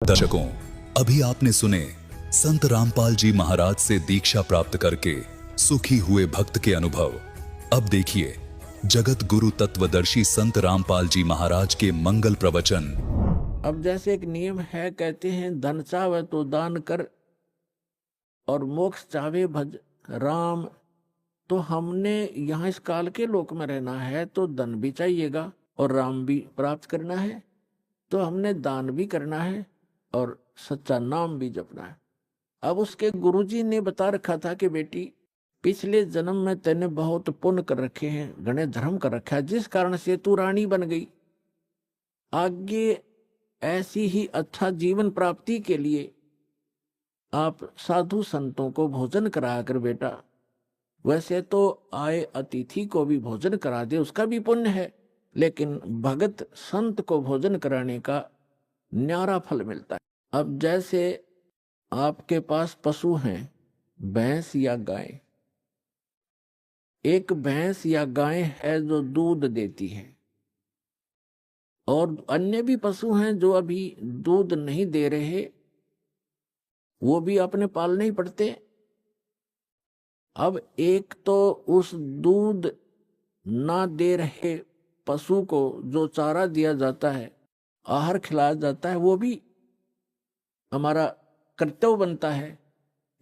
दर्शकों, अभी आपने सुने संत रामपाल जी महाराज से दीक्षा प्राप्त करके सुखी हुए भक्त के अनुभव। अब देखिए जगत गुरु तत्वदर्शी संत रामपाल जी महाराज के मंगल प्रवचन। अब जैसे एक नियम है, कहते हैं धन चाहे तो दान कर और मोक्ष चाहे भज राम। तो हमने यहाँ इस काल के लोक में रहना है तो धन भी चाहिएगा और राम भी प्राप्त करना है, तो हमने दान भी करना है और सच्चा नाम भी जपना है। अब उसके गुरुजी ने बता रखा था कि बेटी, पिछले जन्म में तेने बहुत पुण्य कर रखे हैं, घने धर्म कर रखा है, जिस कारण से तू रानी बन गई। आगे ऐसी ही अच्छा जीवन प्राप्ति के लिए आप साधु संतों को भोजन करा कर बेटा, वैसे तो आए अतिथि को भी भोजन करा दे, उसका भी पुण्य है, लेकिन भगत संत को भोजन कराने का न्यारा फल मिलता है। अब जैसे आपके पास पशु हैं, भैंस या गाय। एक भैंस या गाय है जो दूध देती है, और अन्य भी पशु हैं जो अभी दूध नहीं दे रहे, वो भी अपने पालने ही पड़ते। अब एक तो उस दूध ना दे रहे पशु को जो चारा दिया जाता है, आहार खिलाया जाता है, वो भी हमारा कर्तव्य बनता है।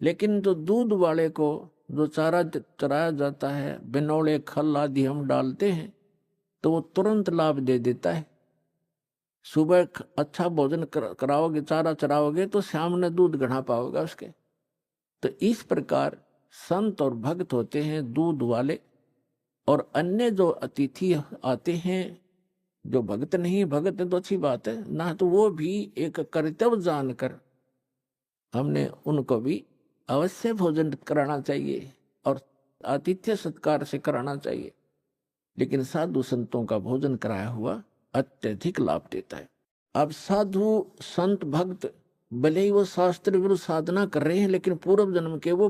लेकिन जो दूध वाले को जो चारा चराया जाता है, बिनौले खल आदि हम डालते हैं, तो वो तुरंत लाभ दे देता है। सुबह अच्छा भोजन कराओगे, चारा चराओगे, तो शाम ने दूध गढ़ा पाओगे उसके। तो इस प्रकार संत और भक्त होते हैं दूध वाले, और अन्य जो अतिथि आते हैं जो भक्त नहीं, भक्त है तो अच्छी बात है ना, तो वो भी एक कर्तव्य जानकर हमने उनको भी अवश्य भोजन कराना चाहिए और आतिथ्य सत्कार से कराना चाहिए। लेकिन साधु संतों का भोजन कराया हुआ अत्यधिक लाभ देता है। अब साधु संत भक्त भले ही वो शास्त्र विरुद्ध साधना कर रहे हैं, लेकिन पूर्व जन्म के वो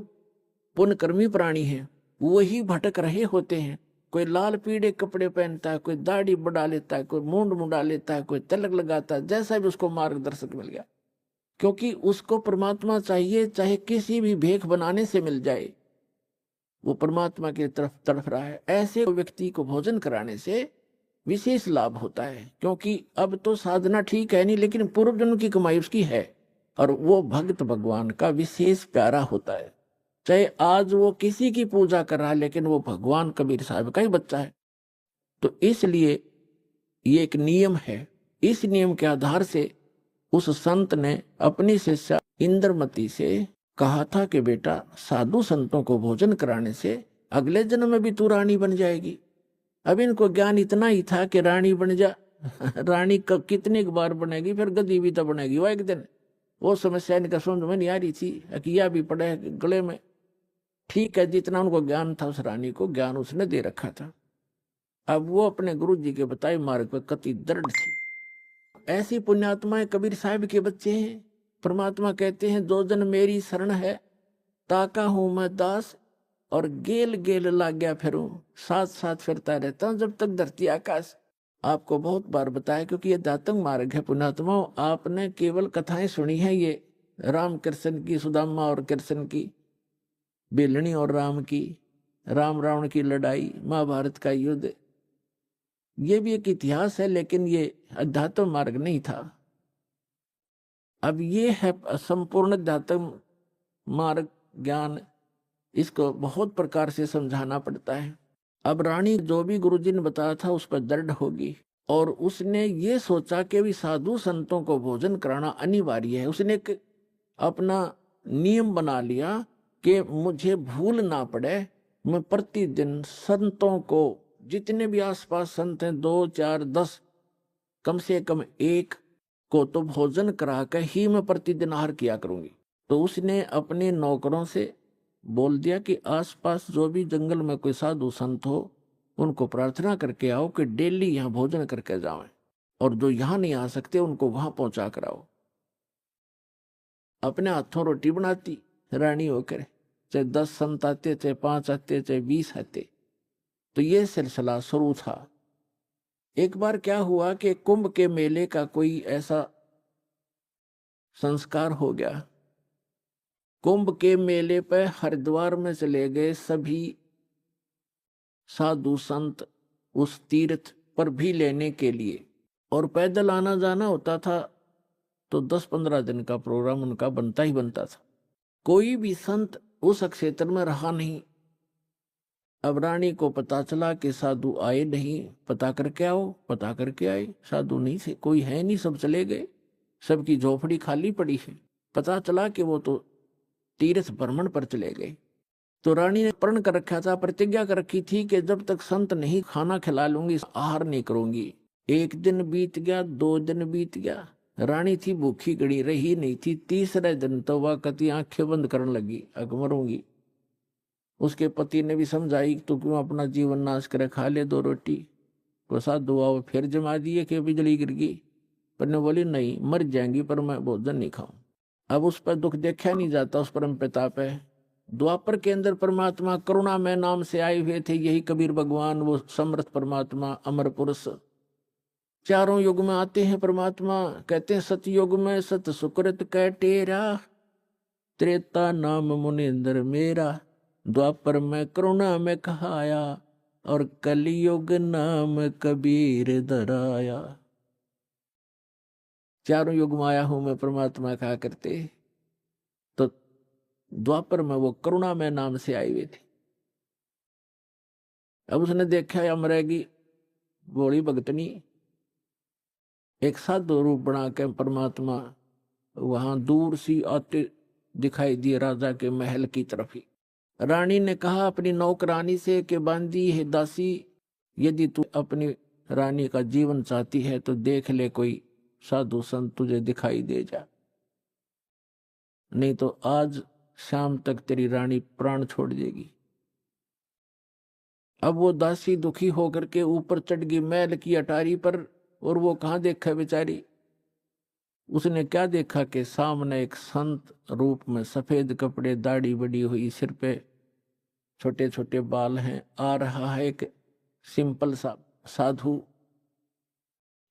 पुण्यकर्मी प्राणी हैं, वही भटक रहे होते हैं। कोई लाल पीले कपड़े पहनता है, कोई दाढ़ी बढ़ा लेता है, कोई मूंड मुंडा लेता है, कोई तिलक लगाता है, जैसा भी उसको मार्गदर्शक मिल गया, क्योंकि उसको परमात्मा चाहिए, चाहे किसी भी भेख बनाने से मिल जाए, वो परमात्मा की तरफ तड़फ रहा है। ऐसे व्यक्ति को भोजन कराने से विशेष लाभ होता है, क्योंकि अब तो साधना ठीक है नहीं, लेकिन पूर्व जन्म की कमाई उसकी है, और वो भक्त भगवान का विशेष प्यारा होता है। चाहे आज वो किसी की पूजा कर रहा है, लेकिन वो भगवान कबीर साहब का ही बच्चा है। तो इसलिए ये एक नियम है। इस नियम के आधार से उस संत ने अपनी शिष्या इंद्रमती से कहा था कि बेटा, साधु संतों को भोजन कराने से अगले जन्म में भी तू रानी बन जाएगी। अब इनको ज्ञान इतना ही था कि रानी बन जा रानी कितनी बार बनेगी, फिर गद्दी भी तो बनेगी वो एक दिन। वो समस्या इनका समझ में नहीं आ रही थी। अकिया भी पड़े गले में, ठीक है, जितना उनको ज्ञान था उस रानी को ज्ञान उसने दे रखा था। अब वो अपने गुरु जी के बताए मार्ग पर कति दृढ़ थी। ऐसी पुण्यात्माएं कबीर साहब के बच्चे हैं। परमात्मा कहते हैं, दो जन मेरी शरण है, ताका हूं मैं दास, और गेल गेल लाग गया फिरूं, साथ साथ फिरता रहता हूं जब तक धरती आकाश। आपको बहुत बार बताया, क्योंकि ये दातंग मार्ग है पुण्यात्माओं। आपने केवल कथाएं सुनी है, ये राम कृष्ण की, सुदामा और कृष्ण की, बेलनी और राम की, राम रावण की लड़ाई, महाभारत का युद्ध, ये भी एक इतिहास है, लेकिन ये अध्यात्म मार्ग नहीं था। अब ये है संपूर्ण अध्यात्म मार्ग ज्ञान, इसको बहुत प्रकार से समझाना पड़ता है। अब रानी जो भी गुरुजी ने बताया था उस पर दृढ़ होगी, और उसने ये सोचा कि भी साधु संतों को भोजन कराना अनिवार्य है। उसने एक अपना नियम बना लिया कि मुझे भूल ना पड़े, मैं प्रतिदिन संतों को, जितने भी आसपास संत हैं, 2, 4, 10, कम से कम एक को तो भोजन करा कर ही मैं प्रतिदिन आहार किया करूंगी। तो उसने अपने नौकरों से बोल दिया कि आसपास जो भी जंगल में कोई साधु संत हो, उनको प्रार्थना करके आओ कि डेली यहाँ भोजन करके जाएं, और जो यहाँ नहीं आ सकते उनको वहां पहुंचा कर आओ। अपने हाथों रोटी बनाती रानी होकर, चाहे 10 संत आते, चाहे 5 आते, चाहे 20 आते। तो ये सिलसिला शुरू था। एक बार क्या हुआ कि कुंभ के मेले का कोई ऐसा संस्कार हो गया। कुंभ के मेले पे हरिद्वार में चले गए सभी साधु संत उस तीर्थ पर भी लेने के लिए, और पैदल आना जाना होता था तो 10-15 दिन का प्रोग्राम उनका बनता ही बनता था। कोई भी संत उस क्षेत्र में रहा नहीं। अब रानी को पता चला कि साधु आए नहीं, पता करके आओ। पता करके आए, साधु नहीं थे, कोई है नहीं, सब चले गए, सबकी झोपड़ी खाली पड़ी है। पता चला कि वो तो तीर्थ भ्रमण पर चले गए। तो रानी ने प्रण कर रखा था, प्रतिज्ञा कर रखी थी कि जब तक संत नहीं खाना खिला लूंगी, आहार नहीं करूंगी। 1 दिन बीत गया, 2 दिन बीत गया, रानी थी भूखी गड़ी, रही नहीं थी। तीसरे दिन तो वह कति आंखें बंद करने लगी, अब मरूंगी। उसके पति ने भी समझाई, तू क्यों अपना जीवन नाश करे, खा ले 2 रोटी। तो साधु आओ फिर जमा दिए कि बिजली गिर गई, पर ने बोली नहीं, मर जाएंगी पर मैं भोजन नहीं खाऊं। अब उस पर दुख देखा नहीं जाता, उस परम पिता पे। द्वापर के अंदर परमात्मा करुणा में नाम से आए हुए थे, यही कबीर भगवान, वो समर्थ परमात्मा, अमर पुरुष। चारों युग में आते हैं परमात्मा। कहते हैं सतयुग में सत सुकृत कह टेरा, त्रेता नाम मुनिंद्र मेरा, द्वापर में करुणा में कहाया, और कलयुग नाम कबीर धराया। चारों युग में आया हूं मैं, परमात्मा कहा करते। तो द्वापर में वो करुणा में नाम से आई हुई थी। अब उसने देखा या मरेगी भोली भगतनी, एक साधु रूप बना के परमात्मा वहां दूर सी आते दिखाई दिए राजा के महल की तरफ ही। रानी ने कहा अपनी नौकरानी से कि बांदी है दासी, यदि तू अपनी रानी का जीवन चाहती है तो देख ले कोई साधु संत तुझे दिखाई दे जा, नहीं तो आज शाम तक तेरी रानी प्राण छोड़ देगी। अब वो दासी दुखी होकर के ऊपर चढ़ गई महल की अटारी पर, और वो कहाँ देखा बेचारी, उसने क्या देखा कि सामने एक संत रूप में, सफेद कपड़े, दाढ़ी बड़ी हुई, सिर पे छोटे छोटे बाल हैं, आ रहा है एक सिंपल सा साधु,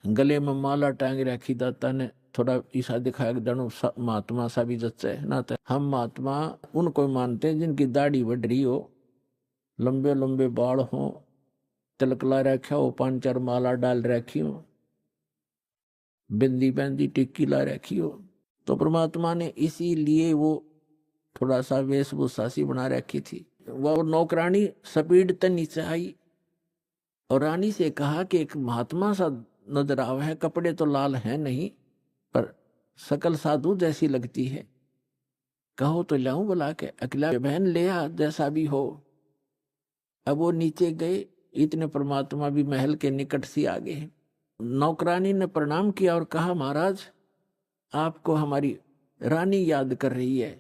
गले में माला टांग रखी। दाता ने थोड़ा ईसा दिखाया कि जानो महात्मा सा भी जच्चा है ना। हम महात्मा उनको मानते हैं जिनकी दाढ़ी बढ़ रही हो, लंबे लंबे बाल हो, तिलकला रखा हो, 5-4 माला डाल रखी हो, बिंदी बैंदी टिक्की ला रखी हो। तो परमात्मा ने इसीलिए वो थोड़ा सा वेशभूषा सी बना रखी थी। वह नौकरानी स्पीड तक नीचे आई और रानी से कहा कि एक महात्मा सा नजर आवा है, कपड़े तो लाल हैं नहीं पर सकल साधु जैसी लगती है, कहो तो लाऊं बुला के। अकेला बहन ले आ जैसा भी हो। अब वो नीचे गए, इतने परमात्मा भी महल के निकट से आ गए। नौकरानी ने प्रणाम किया और कहा महाराज आपको हमारी रानी याद कर रही है।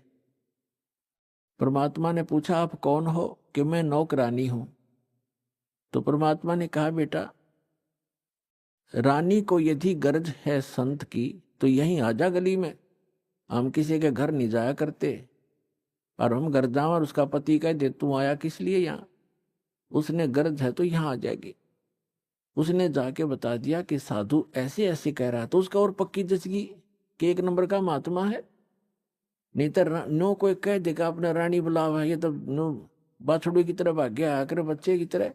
परमात्मा ने पूछा आप कौन हो? कि मैं नौकरानी हूं। तो परमात्मा ने कहा बेटा रानी को यदि गरज है संत की तो यहीं आजा गली में, हम किसी के घर नहीं जाया करते, और हम घर जाओ और उसका पति कह दे तू आया किस लिए यहाँ, उसने गरज है तो यहाँ आ जाएगी। उसने जाके बता दिया कि साधु ऐसे ऐसे कह रहा, तो उसका और पक्की जचगी कि 1 नंबर का महात्मा है। नहीं तो नो कोई कह देगा अपने रानी बुलावा, ये तो नो बाछड़ू की तरह भाग गया आकर बच्चे की तरह,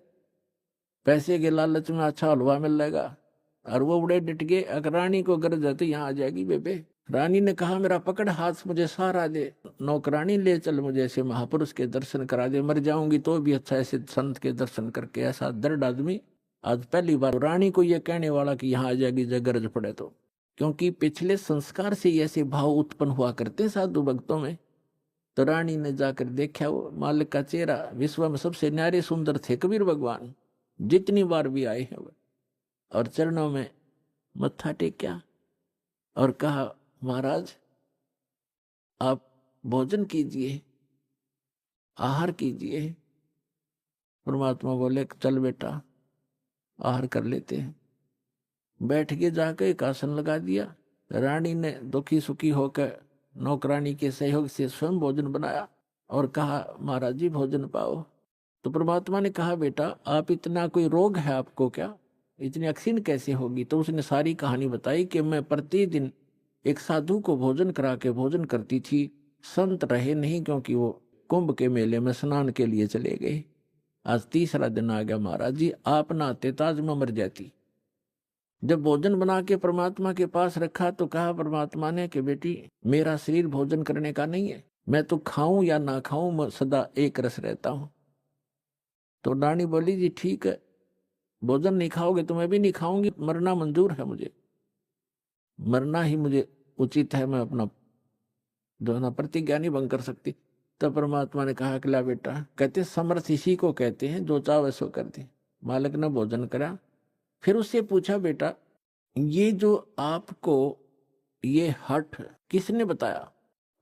पैसे के लालच में अच्छा हलवा मिल जाएगा, और वो उड़े डिट गए। अगर रानी को गरज है तो यहाँ आ जाएगी बेबे। रानी ने कहा मेरा पकड़ हाथ, मुझे सहारा दे, नौकरानी ले चल, मुझे ऐसे महापुरुष के दर्शन करा दे, मर जाऊंगी तो भी अच्छा ऐसे संत के दर्शन करके। ऐसा दर्द आदमी आज पहली बार रानी को ये कहने वाला कि यहाँ आ जाएगी जब गरज पड़े तो, क्योंकि पिछले संस्कार से ऐसे भाव उत्पन्न हुआ करते साधु भक्तों में। तो रानी ने जाकर देखा वो मालिक का चेहरा, विश्व में सबसे न्यारे सुंदर थे कबीर भगवान, जितनी बार भी आए हैं वो, और चरणों में मत्था टेक्या और कहा महाराज आप भोजन कीजिए, आहार कीजिए। परमात्मा बोले चल बेटा आहार कर लेते हैं। बैठ के जाकर एक आसन लगा दिया। रानी ने दुखी सुखी होकर नौकरानी के सहयोग से स्वयं भोजन बनाया और कहा महाराज जी भोजन पाओ। तो परमात्मा ने कहा बेटा आप इतना कोई रोग है आपको क्या, इतनी अक्सीन कैसे होगी? तो उसने सारी कहानी बताई कि मैं प्रतिदिन एक साधु को भोजन करा के भोजन करती थी। संत रहे नहीं, क्योंकि वो कुंभ के मेले में स्नान के लिए चले गए। आज तीसरा दिन आ गया। महाराज जी आप ना आते तो आज मैं मर जाती। जब भोजन बना के परमात्मा के पास रखा तो कहा परमात्मा ने कि बेटी मेरा शरीर भोजन करने का नहीं है, मैं तो खाऊं या ना खाऊं मैं सदा एक रस रहता हूं। तो रानी बोली जी ठीक है, भोजन नहीं खाओगे तो मैं भी नहीं खाऊंगी, मरना मंजूर है मुझे, मरना ही मुझे उचित है, मैं अपना जो है ना प्रतिज्ञा नहीं भंग कर सकती। तब परमात्मा ने कहा कि ला बेटा, कहते समर्थ इसी को कहते हैं जो चाहे सो कर दे। मालिक ने भोजन करा, फिर उससे पूछा बेटा ये जो आपको ये हठ किसने बताया?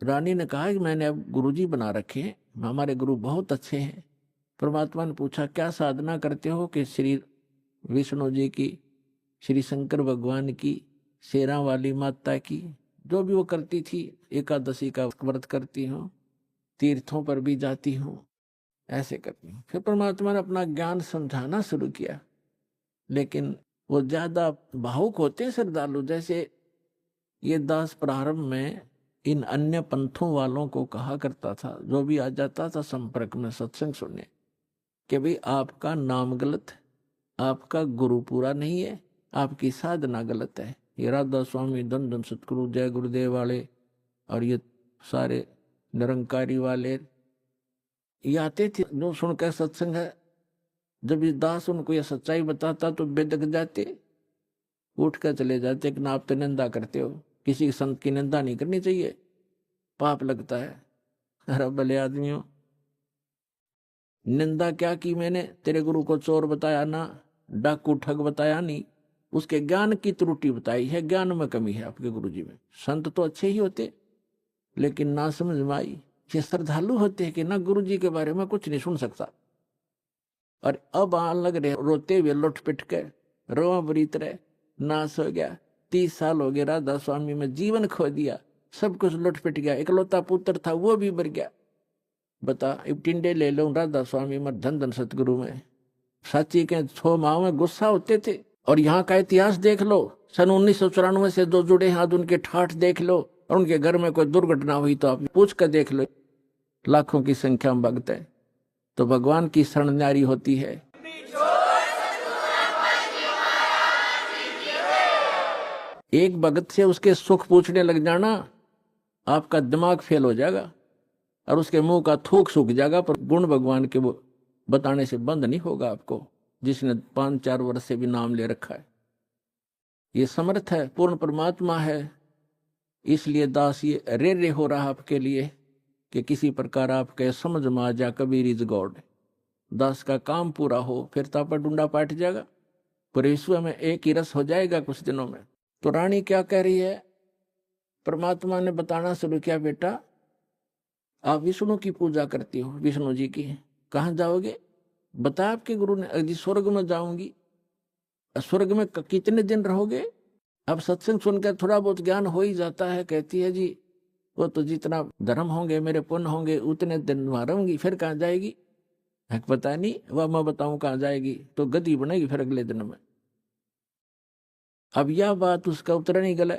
रानी ने कहा कि मैंने अब गुरुजी बना रखे हैं, हमारे गुरु बहुत अच्छे हैं। परमात्मा ने पूछा क्या साधना करते हो? कि श्री विष्णु जी की, श्री शंकर भगवान की, शेरा वाली माता की, जो भी वो करती थी, एकादशी का व्रत करती हूँ, तीर्थों पर भी जाती हूँ, ऐसे करती हूँ। फिर परमात्मा ने अपना ज्ञान समझाना शुरू किया, लेकिन वो ज्यादा भावुक होते हैं श्रद्धालु। जैसे ये दास प्रारंभ में इन अन्य पंथों वालों को कहा करता था, जो भी आ जाता था संपर्क में सत्संग सुनने, कि भाई आपका नाम गलत है, आपका गुरु पूरा नहीं है, आपकी साधना गलत है। ये राधा स्वामी, धन धन सतगुरु, जय गुरुदेव वाले और ये सारे निरंकारी वाले ये आते थे जो सुनकर सत्संग है। जब ये दास उनको ये सच्चाई बताता तो बेदक जाते, उठ कर चले जाते कि ना आप तो निंदा करते हो, किसी संत की निंदा नहीं करनी चाहिए, पाप लगता है। अरे भले आदमियों, निंदा क्या की मैंने? तेरे गुरु को चोर बताया ना, डाकू ठग बताया नहीं, उसके ज्ञान की त्रुटि बताई है, ज्ञान में कमी है आपके गुरुजी में। संत तो अच्छे ही होते, लेकिन ना समझ में आई। ये श्रद्धालु होते हैं कि ना गुरुजी के बारे में कुछ नहीं सुन सकता, और अब आने लग रहे रोते हुए लुट पिट के, रोआ बरीत रहे, नाश हो गया। 30 साल हो गए राधा स्वामी में जीवन खो दिया, सब कुछ लुट पिट गया, इकलौता पुत्र था वो भी मर गया। बता, अब टिंडे ले लो राधा स्वामी में, धन धन सतगुरु में। साची के 6 माह में गुस्सा होते थे। और यहाँ का इतिहास देख लो, सन 1994 से जो जुड़े हाथ उनके ठाठ देख लो, और उनके घर में कोई दुर्घटना हुई तो आप पूछ कर देख लो, लाखों की संख्या में भक्त है। तो भगवान की शरण न्यारी होती है। एक भगत से उसके सुख पूछने लग जाना, आपका दिमाग फेल हो जाएगा और उसके मुंह का थूक सूख जाएगा, पर गुण भगवान के वो बताने से बंद नहीं होगा आपको, जिसने 5-4 वर्ष से भी नाम ले रखा है। ये समर्थ है, पूर्ण परमात्मा है, इसलिए दास ये रे हो रहा आपके लिए कि किसी प्रकार आपके समझ में आ जा कबीर इज गॉड। दास का काम पूरा हो, फिर तापा डूंडा पाट जाएगा, पर विश्व में एक ही रस हो जाएगा कुछ दिनों में। तो रानी क्या कह रही है? परमात्मा ने बताना शुरू किया, बेटा आप विष्णु की पूजा करती हो, विष्णु जी की, कहाँ जाओगे? बता आपके गुरु ने, अजी स्वर्ग में जाऊंगी। स्वर्ग में कितने दिन रहोगे? अब सत्संग सुनकर थोड़ा बहुत ज्ञान हो ही जाता है। कहती है जी वो तो जितना धर्म होंगे मेरे पुण्य होंगे उतने दिन वहां रहूंगी, फिर कहाँ जाएगी? पता नहीं, वह मैं बताऊं कहाँ जाएगी, तो गति बनेगी फिर अगले दिन में। अब यह बात उसका उत्तर नहीं गला।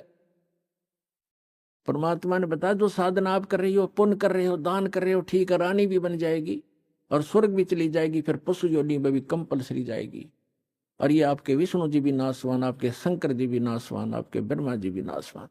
परमात्मा ने बताया जो साधना आप कर रही हो, पुण्य कर रहे हो, दान कर रहे हो, ठीक है, रानी भी बन जाएगी और स्वर्ग भी चली जाएगी, फिर पशु योनि में भी कंपलसरी जाएगी। और ये आपके विष्णु जी भी नासवान, आपके शंकर जी भी नासवान, आपके ब्रह्मा जी भी नासवान।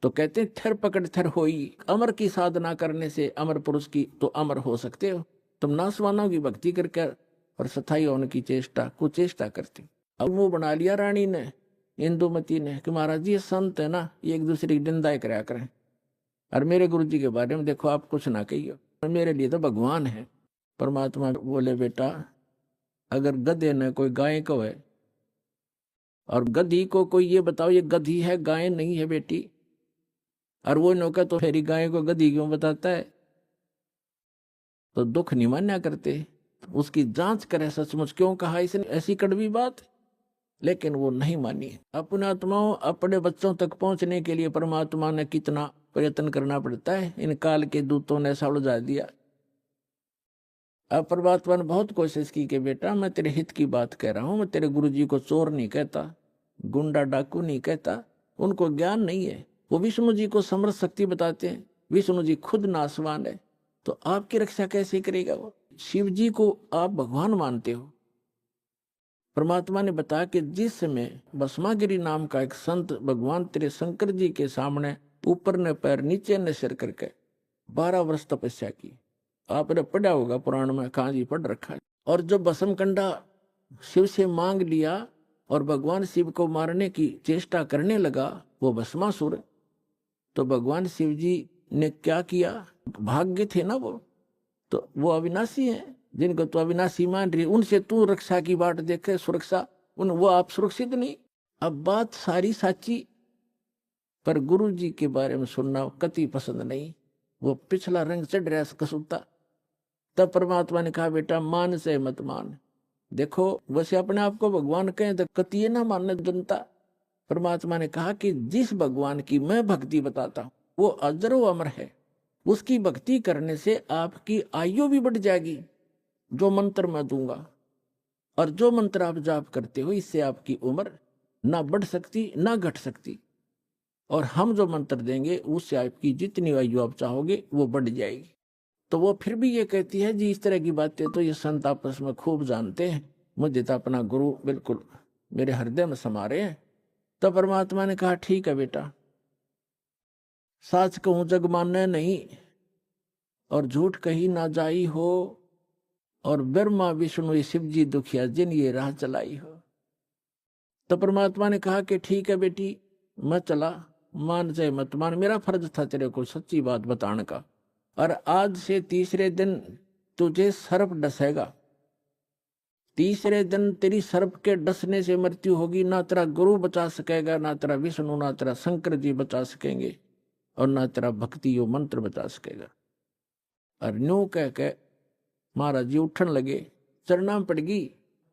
तो कहते हैं थर पकड़ थर होई, अमर की साधना करने से अमर पुरुष की तो अमर हो सकते हो। तुम नासवानों की भक्ति करके और सथाई होने की चेष्टा कुचेष्टा करती। अब वो बना लिया रानी ने, इंदुमती ने, कि महाराज जी ये संत है ना, ये एक दूसरे की निंदा कराया करें, और मेरे गुरु जी के बारे में देखो आप कुछ ना कहिए, मेरे लिए तो भगवान है। परमात्मा बोले बेटा अगर गधे ने कोई गाय को है और गधी को कोई ये बताओ ये गधी है गाय नहीं है बेटी, और वो नौका तो मेरी गाय को गधी क्यों बताता है, तो दुख नहीं मान्या करते, उसकी जांच करे सचमुच क्यों कहा इसने ऐसी कड़वी बात। लेकिन वो नहीं मानी। अपने आत्माओं अपने बच्चों तक पहुंचने के लिए परमात्मा ने कितना प्रयत्न करना पड़ता है, इन काल के दूतों ने ऐसा उलझा दिया। अब परमात्मा ने बहुत कोशिश की कि बेटा मैं तेरे हित की बात कह रहा हूं, मैं तेरे गुरुजी को चोर नहीं कहता, गुंडा डाकू नहीं कहता, उनको ज्ञान नहीं है। वो विष्णु जी को समर्थ शक्ति बताते हैं, विष्णु जी खुद नासवान है, तो आपकी रक्षा कैसे करेगा वो? शिव जी को आप भगवान मानते हो। परमात्मा ने बताया कि जिस समय भस्मागिरी नाम का एक संत भगवान तेरे शंकर जी के सामने ऊपर ने पैर नीचे ने सिर करके 12 वर्ष तपस्या की, आपने पढ़ा होगा पुराण में, कहाँ जी पढ़ रखा है। और जो भस्म कंडा शिव से मांग लिया और भगवान शिव को मारने की चेष्टा करने लगा वो भस्मासुर, तो भगवान शिव जी ने क्या किया? भाग्य थे ना वो, तो वो अविनाशी हैं, जिनको तो अविनाशी मान रही, उनसे तू रक्षा की बाट देखे, सुरक्षा उन, वो आप सुरक्षित नहीं। अब बात सारी साची, पर गुरु जी के बारे में सुनना कति पसंद नहीं, वो पिछला रंग चढ़ रहा कसूता। तब परमात्मा ने कहा बेटा मान से मत मान। देखो वैसे अपने आप को भगवान कहें तो कति ना मानने जनता। परमात्मा ने कहा कि जिस भगवान की मैं भक्ति बताता हूं वो अजर व अमर है, उसकी भक्ति करने से आपकी आयु भी बढ़ जाएगी, जो मंत्र मैं दूंगा, और जो मंत्र आप जाप करते हो इससे आपकी उम्र ना बढ़ सकती ना घट सकती, और हम जो मंत्र देंगे उससे आपकी जितनी आयु आप चाहोगे वो बढ़ जाएगी। तो वो फिर भी ये कहती है जी इस तरह की बातें तो ये संत आपस में खूब जानते हैं, मुझे तो अपना गुरु बिल्कुल मेरे हृदय में समा रहे हैं। तो परमात्मा ने कहा ठीक है बेटा, साच कहूं जग माने नहीं, और झूठ कही ना जाई हो, और ब्रह्मा विष्णु शिव जी दुखिया जिन ये राह चलाई हो। तो परमात्मा ने कहा कि ठीक है बेटी, मैं चला, मान चाहे मत मान, मेरा फर्ज था तेरे को सच्ची बात बताने का। और आज से तीसरे दिन तुझे सर्प डसेगा, तीसरे दिन तेरी सर्प के डसने से मृत्यु होगी, ना तेरा गुरु बचा सकेगा, ना तेरा विष्णु, ना तेरा शंकर जी बचा सकेंगे, और ना तेरा भक्ति यो मंत्र बचा सकेगा। और न्यू कह के महाराज जी उठन लगे, चरना पड़ गई।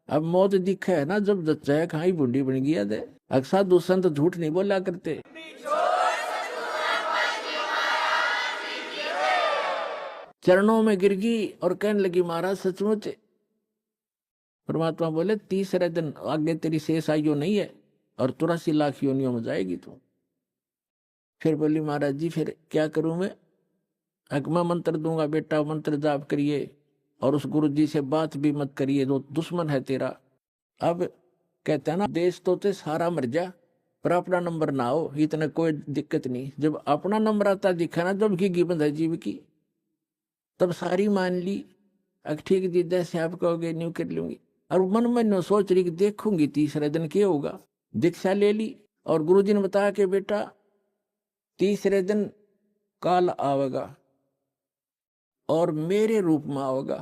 अब मौत दिखे है ना, जब जच्चा खाई बूढ़ी बन गया दे। साधु संत झूठ नहीं बोला करते। चरणों में गिर गई और कहने लगी महाराज सचमुच। परमात्मा बोले तीसरे दिन आगे तेरी शेष आयु नहीं है और 83 लाख योनियों में जाएगी तू। फिर बोली महाराज जी फिर क्या करूं मैं? मैं मंत्र दूंगा बेटा, मंत्र जाप करिए और उस गुरु जी से बात भी मत करिए, जो दुश्मन है तेरा। अब कहते हैं ना देश तो ते सारा मर जा पर अपना नंबर ना हो, इतना कोई दिक्कत नहीं। जब अपना नंबर आता दिखा ना, जब की गिबंद है जीव की, तब सारी मान ली। ठीक जी जैसे आप कहोगे न्यू कर लूंगी। और मन में नो सोच रही कि देखूंगी तीसरे दिन क्या होगा। दीक्षा ले ली और गुरुजी ने बताया कि बेटा तीसरे दिन काल आवेगा और मेरे रूप में आवेगा।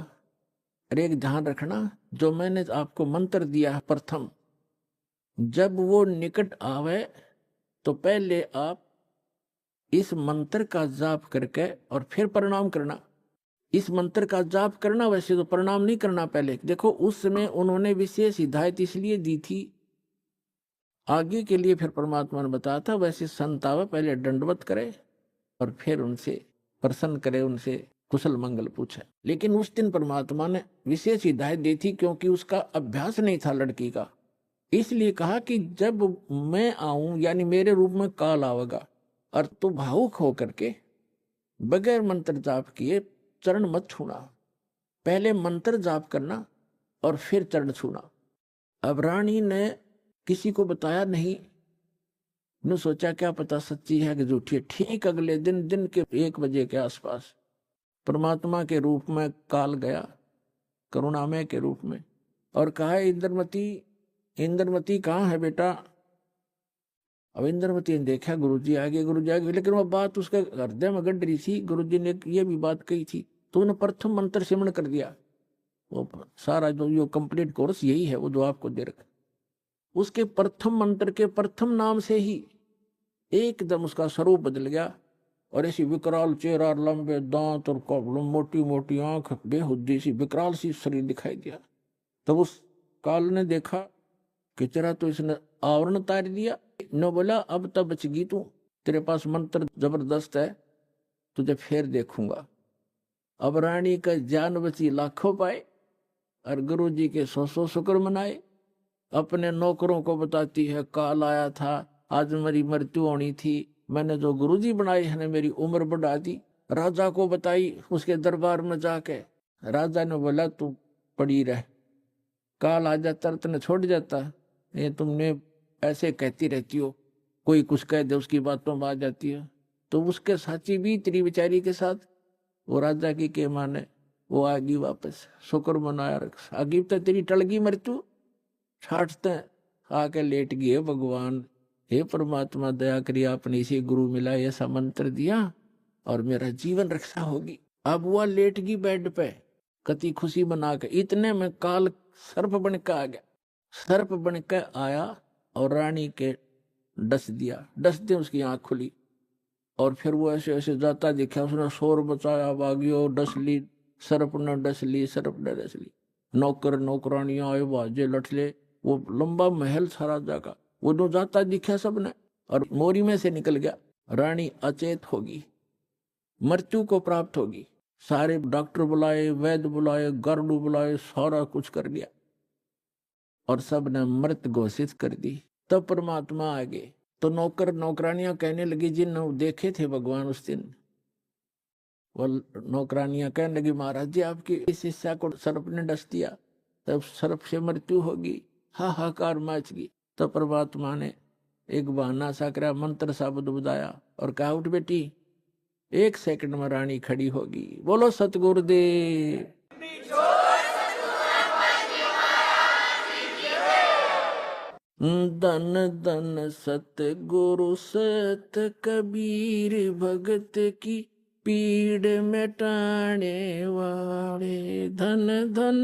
अरे एक ध्यान रखना, जो मैंने आपको मंत्र दिया प्रथम, जब वो निकट आवे तो पहले आप इस मंत्र का जाप करके और फिर प्रणाम करना। इस मंत्र का जाप करना, वैसे तो प्रणाम नहीं करना पहले। देखो उस समय उन्होंने विशेष हिदायत इसलिए दी थी आगे के लिए, फिर परमात्मा ने बताया था वैसे संत आवे पहले दंडवत करे और फिर उनसे प्रसन्न करे, उनसे कुशल मंगल पूछे। लेकिन उस दिन परमात्मा ने विशेष हिदायत दी थी क्योंकि उसका अभ्यास नहीं था लड़की का। इसलिए कहा कि जब मैं आऊं यानी मेरे रूप में काल आवेगा और तू भावुक होकर के बगैर मंत्र जाप किए चरण मत छूना, पहले मंत्र जाप करना और फिर चरण छूना। अब रानी ने किसी को बताया नहीं, ने सोचा क्या पता सच्ची है कि झूठी है। ठीक अगले दिन के 1 बजे के आसपास परमात्मा के रूप में काल गया, करुणामय के रूप में, और कहा इंद्रमती कहाँ है बेटा? अब इंद्रमती ने देखा गुरुजी आगे, लेकिन वह बात उसके हृदय में गड़ रही थी। गुरुजी ने ये भी बात कही थी तो उन्हें प्रथम मंत्र सिमरण कर दिया। वो सारा जो कंप्लीट कोर्स यही है वो जो आपको दे रखा, उसके प्रथम मंत्र के प्रथम नाम से ही एकदम उसका स्वरूप बदल गया और ऐसी विकराल चेहरा, लंबे दांत और मोटी मोटी आंख, बेहुद्दी सी विकराल सी शरीर दिखाई दिया। तब उस काल ने देखा कि तेरा तो इसने आवरण उतार दिया। न बोला अब तब बचगी तू, तेरे पास मंत्र जबरदस्त है, तुझे फिर देखूंगा। अब रानी का जान बची लाखों पाए और गुरुजी के 100 शुक्र मनाए। अपने नौकरों को बताती है काल आया था आज मेरी मृत्यु होनी थी, मैंने जो गुरुजी बनाए हैं मेरी उम्र बढ़ा दी। राजा को बताई उसके दरबार में जाके। राजा ने बोला तू पड़ी रह, काल आ जाता तने छोड़ जाता, ये तुमने ऐसे कहती रहती हो, कोई कुछ कह दे उसकी बातों में आ जाती है। तो उसके साची भी तेरी बेचारी के साथ, वो राजा की के माने वो आगी वापस, शुक्र मनाया आगी तो तेरी टलगी मृत्यु। छाटते आके लेट गए भगवान, हे परमात्मा दया करिए आपने इसी गुरु मिला ऐसा मंत्र दिया और मेरा जीवन रक्षा होगी। अब वह लेट गई बेड पे कति खुशी मना के, इतने में काल सर्प बन के आ गया। सर्प बन के आया और रानी के डस दिया, डसते उसकी आंख खुली और फिर वो ऐसे ऐसे जाता दिखा, उसने शोर मचाया, भागियो, डस ली, सर्प ने डस ली, सर्प ने डस ली। नौकर नौकरानियां आए, बाजे लठले, वो लंबा महल था राजा का, वो जो जाता दिखा सबने और मोरी में से निकल गया। रानी अचेत होगी, मृत्यु को प्राप्त होगी। सारे डॉक्टर बुलाए, वैद्य बुलाए, गरुड़ बुलाए, सारा कुछ कर दिया और सब ने मृत घोषित कर दी। तब परमात्मा आ गए तो नौकर नौकरानियां कहने लगी, जिन देखे थे भगवान उस दिन, वो नौकरानियां कहने लगी महाराज जी आपकी इस शिष्या को सर्प ने डस दिया, तब सर्प से मृत्यु होगी। हाहाकार मच गई। तो परमात्मा ने एक बहाना सा करा, मंत्र शब्द बुझाया और कहा उठ बेटी, 1 सेकंड में रानी खड़ी होगी। बोलो सतगुरुदेव। धन धन सतगुरु सत कबीर भगत की पीड़ मिटाने वाले। धन धन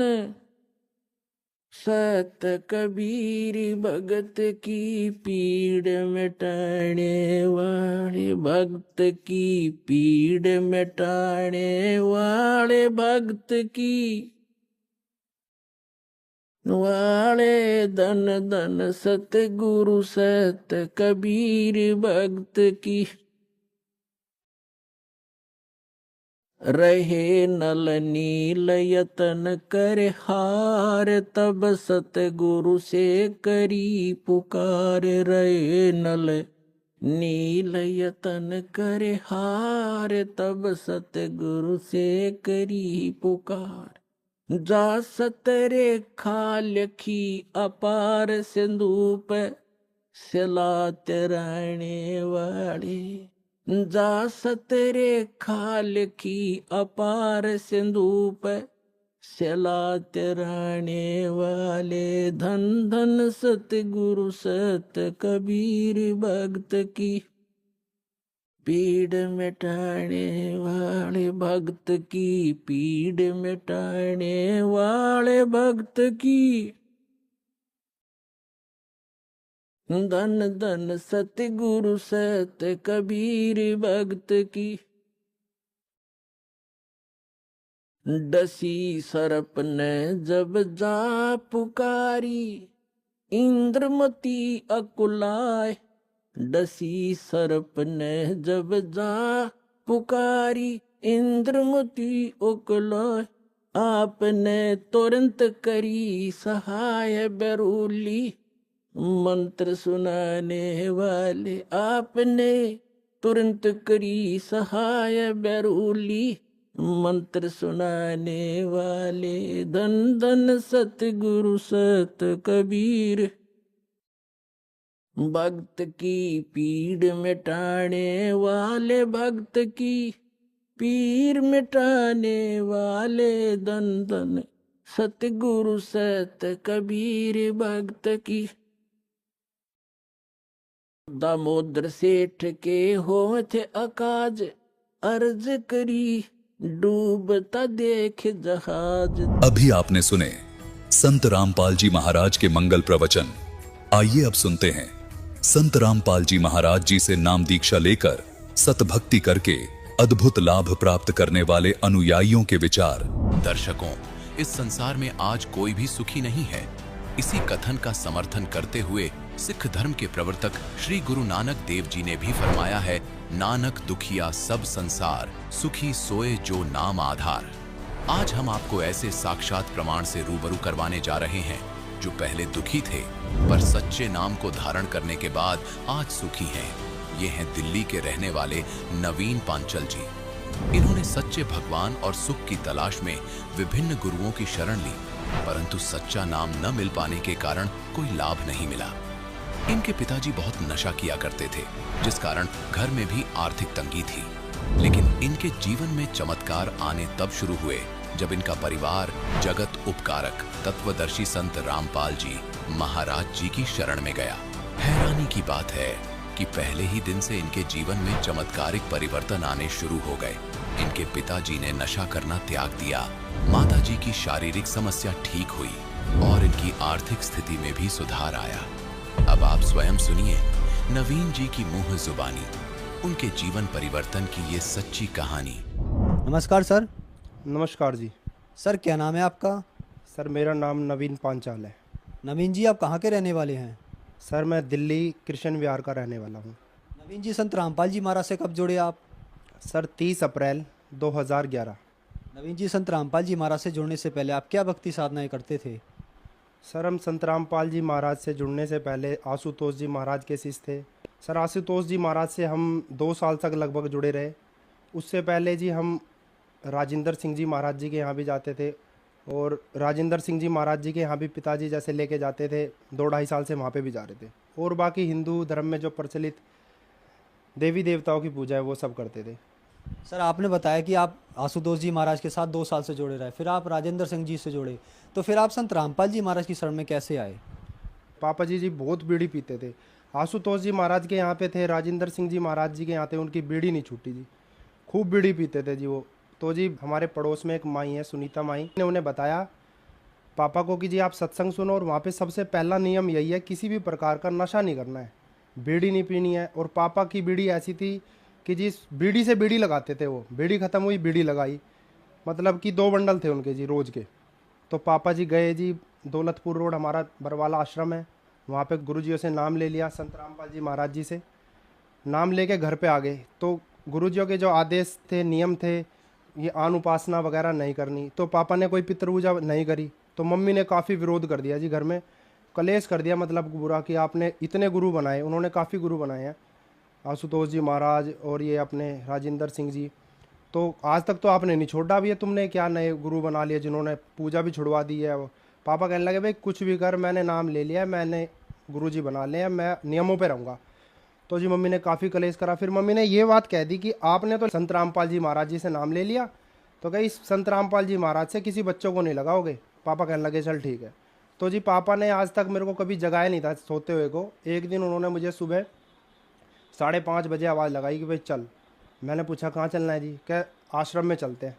सत कबीर भगत की पीड़ मिटाने वाले, भक्त की पीड़ मिटाने वाले, भक्त की वाले। धन धन सतगुरु सत कबीर भक्त की रहे नल नील यतन करे हार, तब सतगुरु से करी पुकार। रहे नल नील यतन करे हार, तब सतगुरु से करी पुकार। जा सतरे खाल की अपार सिंधु पे सिलात रहने वाले। जा सतरे खाल की अपार सिंधु पे सिलात रहने वाले। धन धन सतगुरु सत कबीर भक्त की पीड़ मिटाने वाले, भक्त की पीड़ मिटाने वाले, भक्त की। धन धन सतगुरु सत कबीर भक्त की। डसी सर्प ने जब जा पुकारी, इंद्रमती अकुलाए। डसी सर्प ने जब जा पुकारी, इंद्रमती अकुलाए। आपने तुरंत करी सहाय बेरूली, मंत्र सुनाने वाले। आपने तुरंत करी सहाय बेरूली, मंत्र सुनाने वाले। धन धन सतगुरु सत कबीर भक्त की पीड़ मिटाने वाले, भक्त की पीर मिटाने वाले। धन धन सतगुरु सत कबीर भक्त की। दामोदर सेठ के हो थे अकाज, अर्ज करी डूबता देख जहाज। अभी आपने सुने संत रामपाल जी महाराज के मंगल प्रवचन। आइए अब सुनते हैं संत रामपाल जी महाराज जी से नाम दीक्षा लेकर सतभक्ति करके अद्भुत लाभ प्राप्त करने वाले अनुयायियों के विचार। दर्शकों, इस संसार में आज कोई भी सुखी नहीं है। इसी कथन का समर्थन करते हुए सिख धर्म के प्रवर्तक श्री गुरु नानक देव जी ने भी फरमाया है, नानक दुखिया सब संसार, सुखी सोए जो नाम आधार। आज हम आपको ऐसे साक्षात प्रमाण से रूबरू करवाने जा रहे हैं जो पहले दुखी थे पर सच्चे नाम को धारण करने के बाद आज सुखी हैं। ये हैं दिल्ली के रहने वाले नवीन पांचल जी। इन्होंने सच्चे भगवान और सुख की तलाश में विभिन्न गुरुओं की शरण ली, परंतु सच्चा नाम न मिल पाने के कारण कोई लाभ नहीं मिला। इनके पिताजी बहुत नशा किया करते थे, जिस कारण घर में भी आर्थिक तंगी थी। लेकिन इनके जीवन में चमत्कार आने तब शुरू हुए जब इनका परिवार जगत उपकारक तत्वदर्शी संत रामपाल जी महाराज जी की शरण में गया। हैरानी की बात है कि पहले ही दिन से इनके जीवन में चमत्कारिक परिवर्तन आने शुरू हो गए। इनके पिताजी ने नशा करना त्याग दिया, माताजी की शारीरिक समस्या ठीक हुई और इनकी आर्थिक स्थिति में भी सुधार आया। अब आप स्वयं सुनिए नवीन जी की मुंह जुबानी उनके जीवन परिवर्तन की ये सच्ची कहानी। नमस्कार सर। नमस्कार जी। सर क्या नाम है आपका? सर मेरा नाम नवीन पांचाल है। नवीन जी आप कहाँ के रहने वाले हैं? सर मैं दिल्ली कृष्ण विहार का रहने वाला हूँ। नवीन जी संत रामपाल जी महाराज से कब जुड़े आप? सर 30 अप्रैल 2011। नवीन जी संत रामपाल जी महाराज से जुड़ने से पहले आप क्या भक्ति साधनाएं करते थे? सर हम संत रामपाल जी महाराज से जुड़ने से पहले आशुतोष जी महाराज के शिष्य थे। सर आशुतोष जी महाराज से हम 2 साल तक लगभग जुड़े रहे। उससे पहले जी हम राजेंद्र सिंह जी महाराज जी के यहाँ भी जाते थे और राजेंद्र सिंह जी महाराज जी के यहाँ भी पिताजी जैसे लेके जाते थे। 2-2.5 साल से वहाँ पे भी जा रहे थे। और बाकी हिंदू धर्म में जो प्रचलित देवी देवताओं की पूजा है वो सब करते थे। सर आपने बताया कि आप आशुतोष जी महाराज के साथ 2 साल से जुड़े रहे, फिर आप राजेंद्र सिंह जी से जुड़े, तो फिर आप संत रामपाल जी महाराज की शरण में कैसे आए? पापा जी बहुत बीड़ी पीते थे। आशुतोष जी महाराज के यहाँ पे थे, राजेंद्र सिंह जी महाराज जी के यहाँ थे, उनकी बीड़ी नहीं छूटी जी, खूब बीड़ी पीते थे जी वो। तो जी हमारे पड़ोस में एक माई है सुनीता माई ने उन्हें बताया पापा को कि जी आप सत्संग सुनो और वहाँ पे सबसे पहला नियम यही है किसी भी प्रकार का नशा नहीं करना है, बीड़ी नहीं पीनी है। और पापा की बीड़ी ऐसी थी कि जी बीड़ी से बीड़ी लगाते थे वो, बीड़ी ख़त्म हुई बीड़ी लगाई, मतलब कि 2 बंडल थे उनके जी रोज़ के। तो पापा जी गए जी दौलतपुर रोड हमारा बरवाला आश्रम है, वहाँ पे गुरुजियों से नाम ले लिया, संत रामपाल जी महाराज जी से नाम लेके घर पे आ गए। तो गुरुजियों के जो आदेश थे नियम थे ये आन उपासना वगैरह नहीं करनी, तो पापा ने कोई पितृ पूजा नहीं करी। तो मम्मी ने काफ़ी विरोध कर दिया जी, घर में कलेश कर दिया, मतलब बुरा कि आपने इतने गुरु बनाए। उन्होंने काफ़ी गुरु बनाए हैं, आशुतोष जी महाराज और ये अपने राजेंद्र सिंह जी। तो आज तक तो आपने नहीं छोड़ा भी है, तुमने क्या नए गुरु बना लिए जिन्होंने पूजा भी छुड़वा दी है। पापा कहने लगे भाई कुछ भी कर, मैंने नाम ले लिया, मैंने गुरुजी बना लिया, मैं नियमों पे रहूँगा। तो जी मम्मी ने काफ़ी कलेश करा। फिर मम्मी ने ये बात कह दी कि आपने तो संत रामपाल जी महाराज जी से नाम ले लिया, तो कहीं संत रामपाल जी महाराज से किसी बच्चों को नहीं लगाओगे। पापा कहने लगे चल ठीक है। तो जी पापा ने आज तक मेरे को कभी जगाया नहीं था सोते हुए को। एक दिन उन्होंने मुझे सुबह 5:30 बजे आवाज़ लगाई कि भाई चल। मैंने पूछा कहाँ चलना है जी? क्या आश्रम में चलते हैं।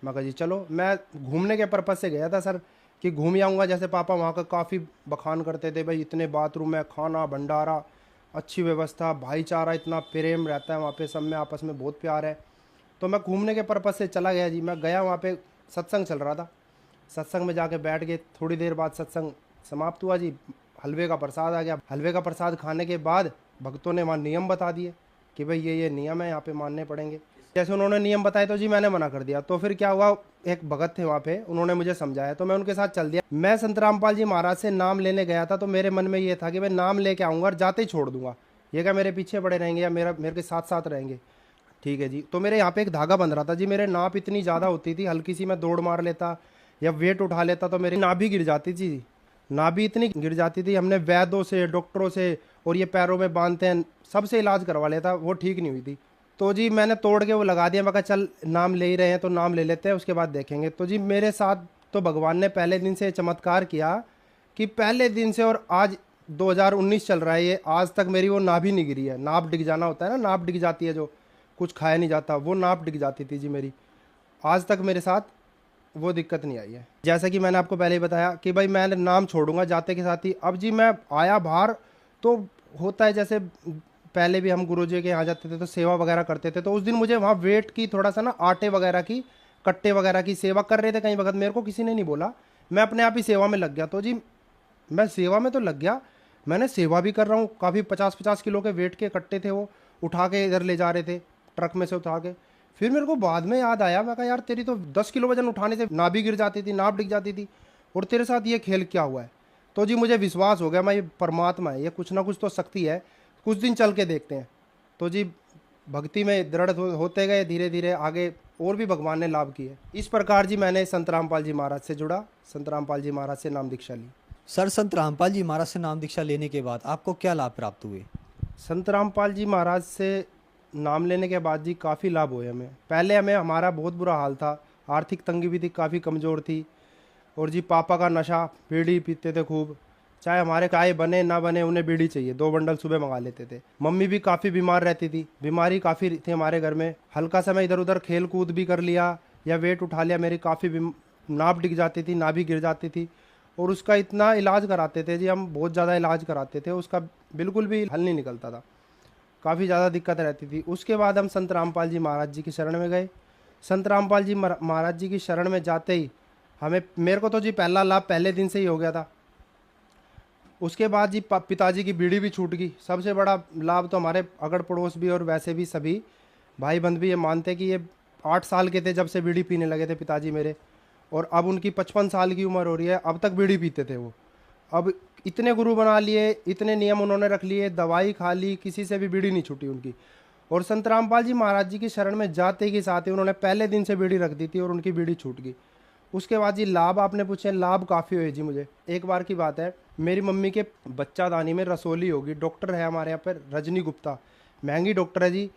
मैं कहा जी चलो। मैं घूमने के पर्पज़ से गया था सर कि घूम आऊँगा। जैसे पापा वहाँ का काफ़ी बखान करते थे, भाई इतने बाथरूम है, खाना भंडारा, अच्छी व्यवस्था, भाईचारा, इतना प्रेम रहता है वहाँ पे, सब में आपस में बहुत प्यार है। तो मैं घूमने के पर्पज़ से चला गया जी। मैं गया, वहाँ पे सत्संग चल रहा था। सत्संग में जाके बैठ गए, थोड़ी देर बाद सत्संग समाप्त हुआ जी, हलवे का प्रसाद आ गया। हलवे का प्रसाद खाने के बाद भक्तों ने वहाँ नियम बता दिए कि भाई ये नियम है, यहाँ पे मानने पड़ेंगे। जैसे उन्होंने नियम बताए तो जी मैंने मना कर दिया। तो फिर क्या हुआ, एक भगत थे वहाँ पे, उन्होंने मुझे समझाया तो मैं उनके साथ चल दिया। मैं संत रामपाल जी महाराज से नाम लेने गया था, तो मेरे मन में ये था कि मैं नाम लेके आऊँगा और जाते ही छोड़ दूंगा, ये क्या मेरे पीछे पड़े रहेंगे या मेरे के साथ साथ रहेंगे। ठीक है जी। तो मेरे यहाँ पे एक धागा बंध रहा था जी, मेरे नाप इतनी ज़्यादा होती थी, हल्की सी मैं दौड़ मार लेता या वेट उठा लेता तो मेरी नाभि गिर जाती थी। नाभि इतनी गिर जाती थी, हमने वैद्यों से, डॉक्टरों से, और ये पैरों में बांधते हैं, सबसे इलाज करवा लेता, वो ठीक नहीं हुई थी। तो जी मैंने तोड़ के वो लगा दिया। मैं कहा चल नाम ले ही रहे हैं तो नाम ले लेते हैं, उसके बाद देखेंगे। तो जी मेरे साथ तो भगवान ने पहले दिन से चमत्कार किया कि पहले दिन से, और आज 2019 चल रहा है ये, आज तक मेरी वो नाभि नहीं गिरी है। नाप डिग जाना होता है ना, नाप डिग जाती है, जो कुछ खाया नहीं जाता, वो नाप डिग जाती थी जी मेरी। आज तक मेरे साथ वो दिक्कत नहीं आई है। जैसा कि मैंने आपको पहले ही बताया कि भाई मैं नाम छोड़ूंगा जाते के साथ ही। अब जी मैं आया बाहर तो होता है, जैसे पहले भी हम गुरुजी के यहाँ जाते थे तो सेवा वगैरह करते थे, तो उस दिन मुझे वहाँ वेट की थोड़ा सा ना, आटे वगैरह की, कट्टे वगैरह की सेवा कर रहे थे कई वक्त, मेरे को किसी ने नहीं बोला, मैं अपने आप ही सेवा में लग गया। तो जी मैं सेवा में तो लग गया, मैंने सेवा भी कर रहा हूँ। काफ़ी 50-50 किलो के वेट के कट्टे थे, वो उठा के इधर ले जा रहे थे, ट्रक में से उठा के। फिर मेरे को बाद में याद आया, मैं कहा यार तेरी तो 10 किलो वजन उठाने से नाभि गिर जाती थी, नाप डिग जाती थी, और तेरे साथ ये खेल क्या हुआ है। तो जी मुझे विश्वास हो गया मैं ये परमात्मा है, ये कुछ ना कुछ तो शक्ति है, कुछ दिन चल के देखते हैं। तो जी भक्ति में दृढ़ होते गए, धीरे धीरे आगे और भी भगवान ने लाभ किए। इस प्रकार जी मैंने संत रामपाल जी महाराज से जुड़ा, संत रामपाल जी महाराज से नाम दीक्षा ली। सर, संत रामपाल जी महाराज से नाम दीक्षा लेने के बाद आपको क्या लाभ प्राप्त हुए? संत रामपाल जी महाराज से नाम लेने के बाद जी काफ़ी लाभ हुए हमें। पहले हमारा बहुत बुरा हाल था, आर्थिक तंगी भी थी, काफ़ी कमज़ोर थी। और जी पापा का नशा, बीड़ी पीते थे खूब, चाहे हमारे चाय बने ना बने उन्हें बीड़ी चाहिए, 2 बंडल सुबह मंगा लेते थे। मम्मी भी काफ़ी बीमार रहती थी, बीमारी काफ़ी थी हमारे घर में। हल्का सा मैं इधर उधर खेल कूद भी कर लिया या वेट उठा लिया, मेरी काफ़ी नाप डिग जाती थी, नाभि गिर जाती थी। और उसका इतना इलाज कराते थे जी, हम बहुत ज़्यादा इलाज कराते थे, उसका बिल्कुल भी हल नहीं निकलता था, काफ़ी ज़्यादा दिक्कत रहती थी। उसके बाद हम संत रामपाल जी महाराज जी की शरण में गए। संत रामपाल जी महाराज जी की शरण में जाते ही मेरे को तो जी पहला लाभ पहले दिन से ही हो गया था। उसके बाद जी पिताजी की बीड़ी भी छूट गई। सबसे बड़ा लाभ तो हमारे अगड़ पड़ोस भी और वैसे भी सभी भाई बंध भी ये मानते कि ये 8 साल के थे जब से बीड़ी पीने लगे थे पिताजी मेरे, और अब उनकी 55 साल की उम्र हो रही है, अब तक बीड़ी पीते थे वो। अब इतने गुरु बना लिए, इतने नियम उन्होंने रख लिए, दवाई खा ली, किसी से भी बीड़ी नहीं छूटी उनकी। और संत रामपाल जी महाराज जी की शरण में जाते के साथ ही उन्होंने पहले दिन से बीड़ी रख दी थी और उनकी बीड़ी छूट गई। उसके बाद जी लाभ आपने पूछे, लाभ काफ़ी हुए जी मुझे। एक बार की बात है, मेरी मम्मी के बच्चादानी में रसोली होगी, डॉक्टर है हमारे यहाँ पर रजनी गुप्ता, महंगी डॉक्टर है जी।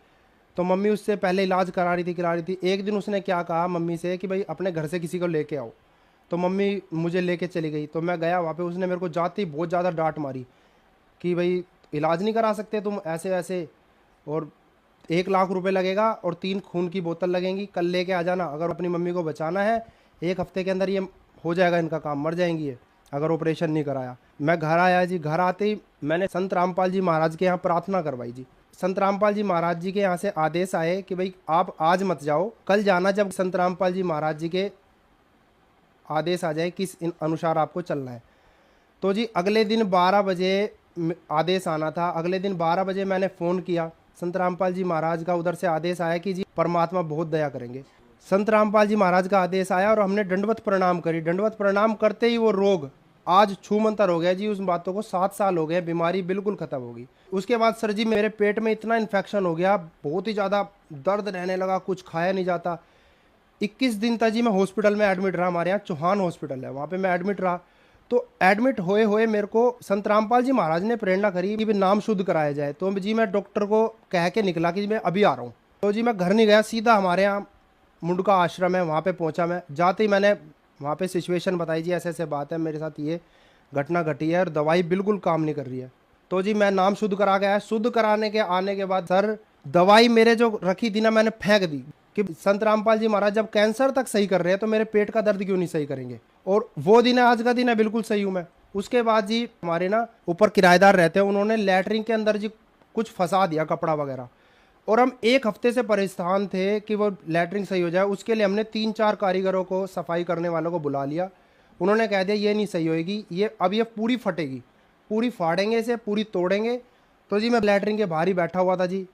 तो मम्मी उससे पहले इलाज करा रही थी। एक दिन उसने क्या कहा मम्मी से कि भाई अपने घर से किसी को लेके आओ। तो मम्मी मुझे लेके चली गई, तो मैं गया वहाँ पे। उसने मेरे को जाते ही बहुत ज़्यादा डांट मारी कि भाई इलाज नहीं करा सकते तुम ऐसे वैसे, और 1 लाख रुपए लगेगा और 3 खून की बोतल लगेंगी, कल लेके आ जाना। अगर अपनी मम्मी को बचाना है 1 हफ्ते के अंदर ये हो जाएगा इनका काम, मर जाएंगी ये अगर ऑपरेशन नहीं कराया। मैं घर आया जी, घर आते ही मैंने संत रामपाल जी महाराज के यहाँ प्रार्थना करवाई जी। संत रामपाल जी महाराज जी के यहाँ से आदेश आए कि भाई आप आज मत जाओ, कल जाना, जब संत रामपाल जी महाराज जी के आदेश आ जाए किस अनुसार आपको चलना है। तो जी अगले दिन 12 बजे आदेश आना था। अगले दिन 12 बजे मैंने फ़ोन किया, संत रामपाल जी महाराज का उधर से आदेश आया कि जी परमात्मा बहुत दया करेंगे। संत रामपाल जी महाराज का आदेश आया और हमने दंडवत प्रणाम करी। दंडवत प्रणाम करते ही वो रोग आज छूमंतर हो गया जी। उस बातों को 7 साल हो गए, बीमारी बिल्कुल खत्म हो गई। उसके बाद सर जी मेरे पेट में इतना इन्फेक्शन हो गया, बहुत ही ज़्यादा दर्द रहने लगा, कुछ खाया नहीं जाता। 21 दिन तक जी मैं हॉस्पिटल में एडमिट रहा, हमारे यहाँ चौहान हॉस्पिटल है, वहाँ पे मैं एडमिट रहा। तो एडमिट हुए हुए मेरे को संत रामपाल जी महाराज ने प्रेरणा करी कि नाम शुद्ध कराया जाए। तो जी मैं डॉक्टर को कह के निकला कि मैं अभी आ रहा हूँ। तो जी मैं घर नहीं गया, सीधा हमारे यहाँ मुंडका आश्रम है वहाँ पे पहुँचा। मैं जाते ही मैंने वहाँ पे सिचुएशन बताई जी, ऐसे ऐसे बात है, मेरे साथ ये घटना घटी है और दवाई बिल्कुल काम नहीं कर रही है। तो जी मैं नाम शुद्ध करा गया। शुद्ध कराने के आने के बाद सर दवाई मेरे जो रखी थी ना मैंने फेंक दी कि संत रामपाल जी महाराज जब कैंसर तक सही कर रहे हैं तो मेरे पेट का दर्द क्यों नहीं सही करेंगे। और वो दिन है, आज का दिन है, बिल्कुल सही हूँ मैं। उसके बाद जी हमारे ना ऊपर किराएदार रहते हैं, उन्होंने लैटरिन के अंदर जी कुछ फंसा दिया कपड़ा वगैरह, और हम 1 हफ्ते से परेशान थे कि वो लैटरिन सही हो जाए। उसके लिए हमने 3-4 कारीगरों को, सफाई करने वालों को बुला लिया। उन्होंने कह दिया ये नहीं सही होएगी, ये पूरी फटेगी, पूरी फाड़ेंगे इसे, पूरी तोड़ेंगे। तो जी मैं लैटरिन के बाहर ही बैठा हुआ था जी।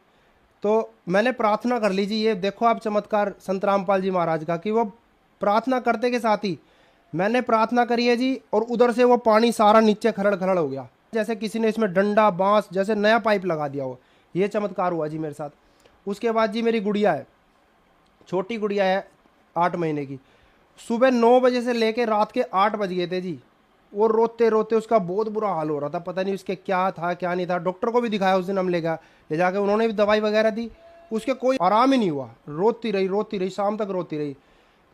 तो मैंने प्रार्थना कर ली जी, ये देखो आप चमत्कार संत रामपाल जी महाराज का, कि वो प्रार्थना करते के साथ ही मैंने प्रार्थना करी है जी, और उधर से वो पानी सारा नीचे खरड़ खरड़ हो गया, जैसे किसी ने इसमें डंडा बांस जैसे नया पाइप लगा दिया हो। ये चमत्कार हुआ जी मेरे साथ। उसके बाद जी मेरी गुड़िया है, छोटी गुड़िया है 8 महीने की। सुबह 9 बजे से लेके रात के 8 बज गए थे जी, वो रोते रोते उसका बहुत बुरा हाल हो रहा था, पता नहीं उसके क्या था क्या नहीं था। डॉक्टर को भी दिखाया उस दिन हम ले जाके, उन्होंने भी दवाई वगैरह दी, उसके कोई आराम ही नहीं हुआ। रोती रही, शाम तक रोती रही।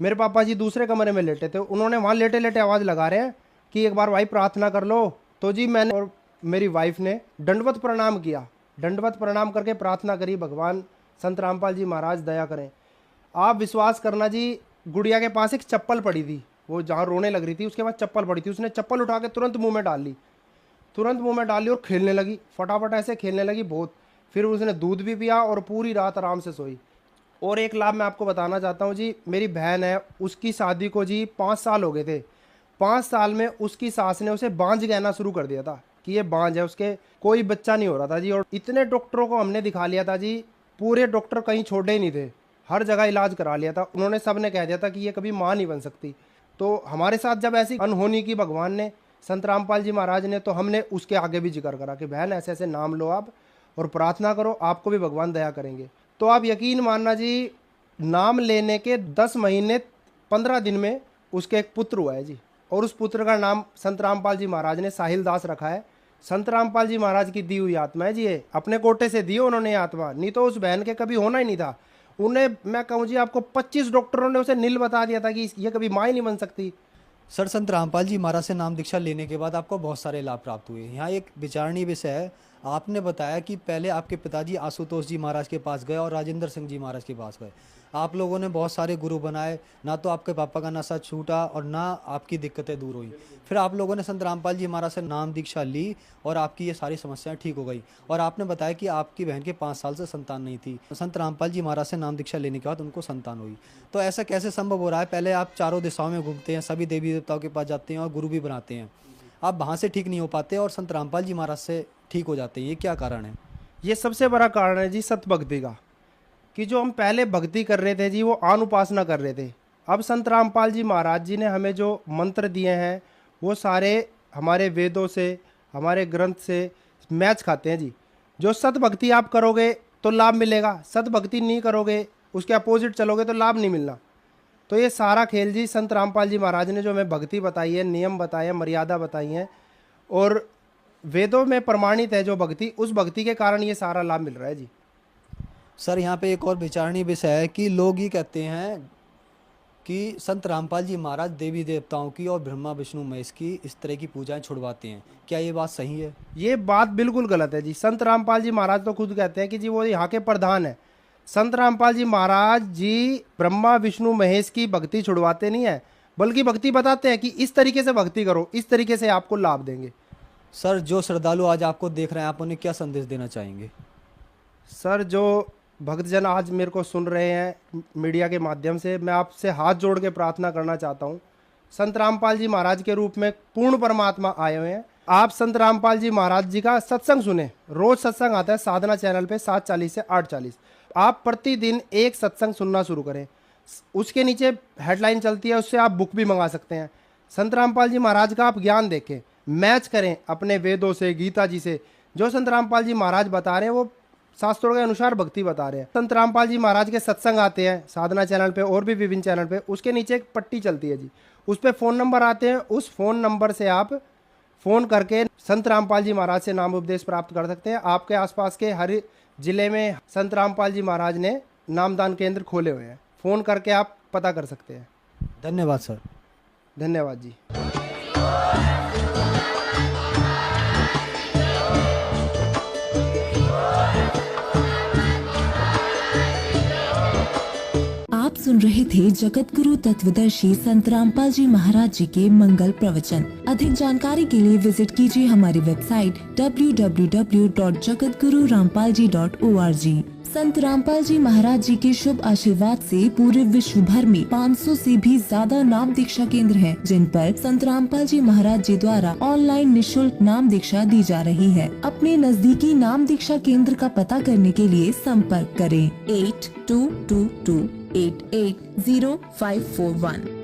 मेरे पापा जी दूसरे कमरे में लेटे थे, उन्होंने वहाँ लेटे लेटे आवाज़ लगा रहे हैं कि एक बार भाई प्रार्थना कर लो। तो जी मैंने और मेरी वाइफ ने दंडवत प्रणाम किया। दंडवत प्रणाम करके प्रार्थना करी, भगवान संत रामपाल जी महाराज दया करें। आप विश्वास करना जी, गुड़िया के पास एक चप्पल पड़ी थी, वो जहाँ रोने लग रही थी उसके बाद चप्पल पड़ी थी, उसने चप्पल उठा के तुरंत मुंह में डाल ली, और खेलने लगी, फटाफट ऐसे खेलने लगी बहुत। फिर उसने दूध भी पिया और पूरी रात आराम से सोई। और एक लाभ मैं आपको बताना चाहता हूँ जी, मेरी बहन है, उसकी शादी को जी 5 साल हो गए थे। 5 साल में उसकी सास ने उसे बांझ कहना शुरू कर दिया था कि ये बांझ है, उसके कोई बच्चा नहीं हो रहा था जी। और इतने डॉक्टरों को हमने दिखा लिया था जी, पूरे डॉक्टर कहीं छोड़े ही नहीं थे, हर जगह इलाज करा लिया था। उन्होंने सब ने कह दिया था कि ये कभी माँ नहीं बन सकती। तो हमारे साथ जब ऐसी अनहोनी की भगवान ने, संत रामपाल जी महाराज ने, तो हमने उसके आगे भी जिक्र करा कि बहन ऐसे ऐसे नाम लो आप और प्रार्थना करो, आपको भी भगवान दया करेंगे। तो आप यकीन मानना जी, नाम लेने के 10 महीने 15 दिन में उसके एक पुत्र हुआ है जी, और उस पुत्र का नाम संत रामपाल जी महाराज ने साहिल दास रखा है। संत रामपाल जी महाराज की दी हुई आत्मा है जी, ये अपने कोटे से दी उन्होंने आत्मा, नहीं तो उस बहन के कभी होना ही नहीं था। उन्हें मैं कहूँ जी आपको 25 डॉक्टरों ने उसे नील बता दिया था कि ये कभी माँ ही नहीं बन सकती। सर, संत रामपाल जी महाराज से नाम दीक्षा लेने के बाद आपको बहुत सारे लाभ प्राप्त हुए। यहाँ एक विचारणीय विषय है, आपने बताया कि पहले आपके पिताजी आशुतोष जी महाराज के पास गए और राजेंद्र सिंह जी महाराज के पास गए। आप लोगों ने बहुत सारे गुरु बनाए, ना तो आपके पापा का नशा छूटा और ना आपकी दिक्कतें दूर हुई। फिर आप लोगों ने संत रामपाल जी महाराज से नाम दीक्षा ली और आपकी ये सारी समस्याएं ठीक हो गई। और आपने बताया कि आपकी बहन के 5 साल से संतान नहीं थी, संत रामपाल जी महाराज से नाम दीक्षा लेने के बाद उनको संतान हुई। तो ऐसा कैसे संभव हो रहा है? पहले आप चारों दिशाओं में घूमते हैं, सभी देवी देवताओं के पास जाते हैं और गुरु भी बनाते हैं, आप वहाँ से ठीक नहीं हो पाते और संत रामपाल जी महाराज से ठीक हो जाते हैं, ये क्या कारण है? ये सबसे बड़ा कारण है जी सत भक्ति का, कि जो हम पहले भक्ति कर रहे थे जी वो आन उपासना कर रहे थे। अब संत रामपाल जी महाराज जी ने हमें जो मंत्र दिए हैं वो सारे हमारे वेदों से, हमारे ग्रंथ से मैच खाते हैं जी। जो सत भक्ति आप करोगे तो लाभ मिलेगा, सत भक्ति नहीं करोगे, उसके अपोजिट चलोगे तो लाभ नहीं मिलना। तो ये सारा खेल जी संत रामपाल जी महाराज ने जो हमें भक्ति बताई है, नियम बताए हैं, मर्यादा बताई हैं और वेदों में प्रमाणित है जो भक्ति, उस भक्ति के कारण ये सारा लाभ मिल रहा है जी। सर, यहाँ पे एक और विचारणीय विषय है कि लोग ये कहते हैं कि संत रामपाल जी महाराज देवी देवताओं की और ब्रह्मा विष्णु महेश की इस तरह की पूजाएं छुड़वाते हैं, क्या ये बात सही है? ये बात बिल्कुल गलत है जी। संत रामपाल जी महाराज तो खुद कहते हैं कि जी वो यहाँ के प्रधान है। संत रामपाल जी महाराज जी ब्रह्मा विष्णु महेश की भक्ति छुड़वाते नहीं है, बल्कि भक्ति बताते हैं कि इस तरीके से भक्ति करो, इस तरीके से आपको लाभ देंगे। सर, जो श्रद्धालु आज आपको देख रहे हैं, आप उन्हें क्या संदेश देना चाहेंगे? सर, जो भक्तजन आज मेरे को सुन रहे हैं मीडिया के माध्यम से, मैं आपसे हाथ जोड़ के प्रार्थना करना चाहता हूँ। संत रामपाल जी महाराज के रूप में पूर्ण परमात्मा आए हुए हैं। आप संत रामपाल जी महाराज जी का सत्संग सुने, रोज सत्संग आता है साधना चैनल पे 7:40 से 8:40। आप प्रतिदिन एक सत्संग सुनना शुरू करें, उसके नीचे हेडलाइन चलती है, उससे आप बुक भी मंगा सकते हैं। संत रामपाल जी महाराज का आप ज्ञान देखें, मैच करें अपने वेदों से, गीता जी से। जो संत रामपाल जी महाराज बता रहे हैं वो शास्त्रों के अनुसार भक्ति बता रहे हैं। संत रामपाल जी महाराज के सत्संग आते हैं साधना चैनल पे और भी विभिन्न चैनल पे, उसके नीचे एक पट्टी चलती है जी, उस पर फ़ोन नंबर आते हैं। उस फ़ोन नंबर से आप फ़ोन करके संत रामपाल जी महाराज से नाम उपदेश प्राप्त कर सकते हैं। आपके आसपास के हर जिले में संत रामपाल जी महाराज ने नामदान केंद्र खोले हुए हैं, फ़ोन करके आप पता कर सकते हैं। धन्यवाद सर। धन्यवाद जी। आप सुन रहे थे जगत गुरु तत्वदर्शी संत रामपाल जी महाराज जी के मंगल प्रवचन। अधिक जानकारी के लिए विजिट कीजिए हमारी वेबसाइट www.jagatgururampalji.org। संत रामपाल जी महाराज जी के शुभ आशीर्वाद से पूरे विश्व भर में 500 से भी ज्यादा नाम दीक्षा केंद्र हैं, जिन पर संत रामपाल जी महाराज जी द्वारा ऑनलाइन निशुल्क नाम दीक्षा दी जा रही है। अपने नजदीकी नाम दीक्षा केंद्र का पता करने के लिए संपर्क करें 8222880541।